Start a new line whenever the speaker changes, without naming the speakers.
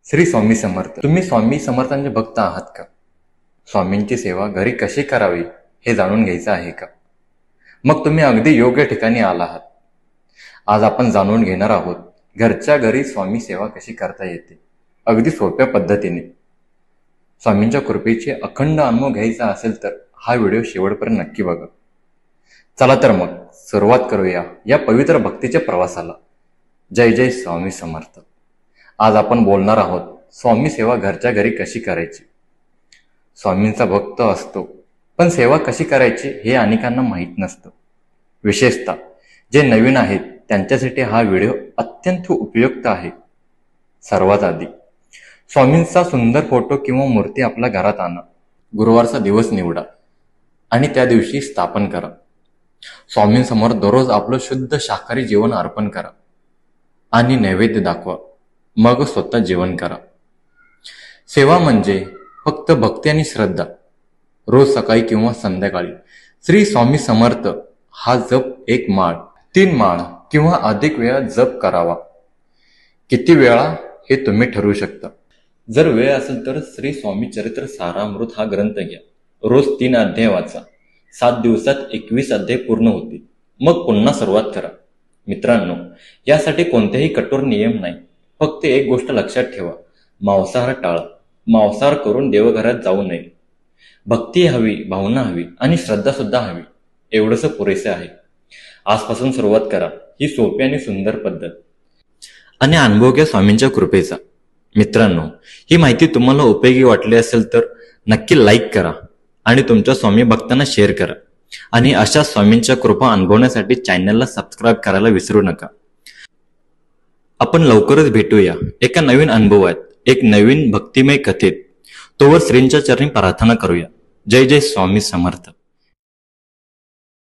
श्री स्वामी समर्थ. तुम्ही स्वामी समर्थांचे भक्त आहात का? स्वामींची सेवा घरी कशी करावी हे जाणून घ्यायचं आहे का? मग तुम्ही अगदी योग्य ठिकाणी आला आहात. आज आपण जाणून घेणार आहोत घरच्या घरी स्वामी सेवा कशी करता येते, अगदी सोप्या पद्धतीने. स्वामींच्या कृपेचे अखंड अनुभव घ्यायचा असेल तर हा व्हिडिओ शेवटपर्यंत नक्की बघा. चला तर मग सुरुवात करूया या पवित्र भक्तीच्या प्रवासाला. जय जय स्वामी समर्थ. आज आपण बोलणार आहोत स्वामी सेवा घरच्या घरी कशी करायची. स्वामींचा भक्त असतो, पण सेवा कशी करायची हे अनेकांना माहीत नसतं. विशेषतः जे नवीन आहेत त्यांच्यासाठी हा व्हिडिओ अत्यंत उपयुक्त आहे. सर्वात आधी स्वामींचा सुंदर फोटो किंवा मूर्ती आपल्या घरात आणा. गुरुवारचा दिवस निवडा आणि त्या दिवशी स्थापन करा. स्वामींसमोर दररोज आपलं शुद्ध शाकाहारी जेवण अर्पण करा आणि नैवेद्य दाखवा. मग स्वतः जेवण करा. सेवा म्हणजे फक्त भक्ती आणि श्रद्धा. रोज सकाळी किंवा संध्याकाळी श्री स्वामी समर्थ हा जप 1 माळ, 3 माळ किंवा अधिक वेळा जप करावा. किती वेळा हे तुम्ही ठरवू शकता. जर वेळ असेल तर श्री स्वामी चरित्र सारामृत हा ग्रंथ घ्या. रोज 3 अध्याय वाचा. 7 दिवसात 21 अध्याय पूर्ण होतील. मग पुन्हा सुरुवात करा. मित्रांनो, यासाठी कोणतेही कठोर नियम नाही. फक्त एक गोष्ट लक्षात ठेवा, मांसाहार टाळा. मांसाहार करून देवघरात जाऊ नये. भक्ती हवी, भावना हवी आणि श्रद्धा सुद्धा हवी. एवढंच पुरेसे आहे. आजपासून सुरुवात करा. ही सोपी आणि सुंदर पद्धत आणि अनुभव घ्या स्वामींच्या कृपेचा. मित्रांनो, ही माहिती तुम्हाला उपयोगी वाटली असेल तर नक्की लाईक करा आणि तुमच्या स्वामी भक्तांना शेअर करा. आणि अशा स्वामींच्या कृपा अनुभवण्यासाठी चॅनलला सबस्क्राईब करायला विसरू नका. आपण लवकरच भेटूया एका नवीन अनुभवात, एक नवीन भक्तिमय कथेत. तोवर श्रींच्या चरणी प्रार्थना करूया. जय जय स्वामी समर्थ.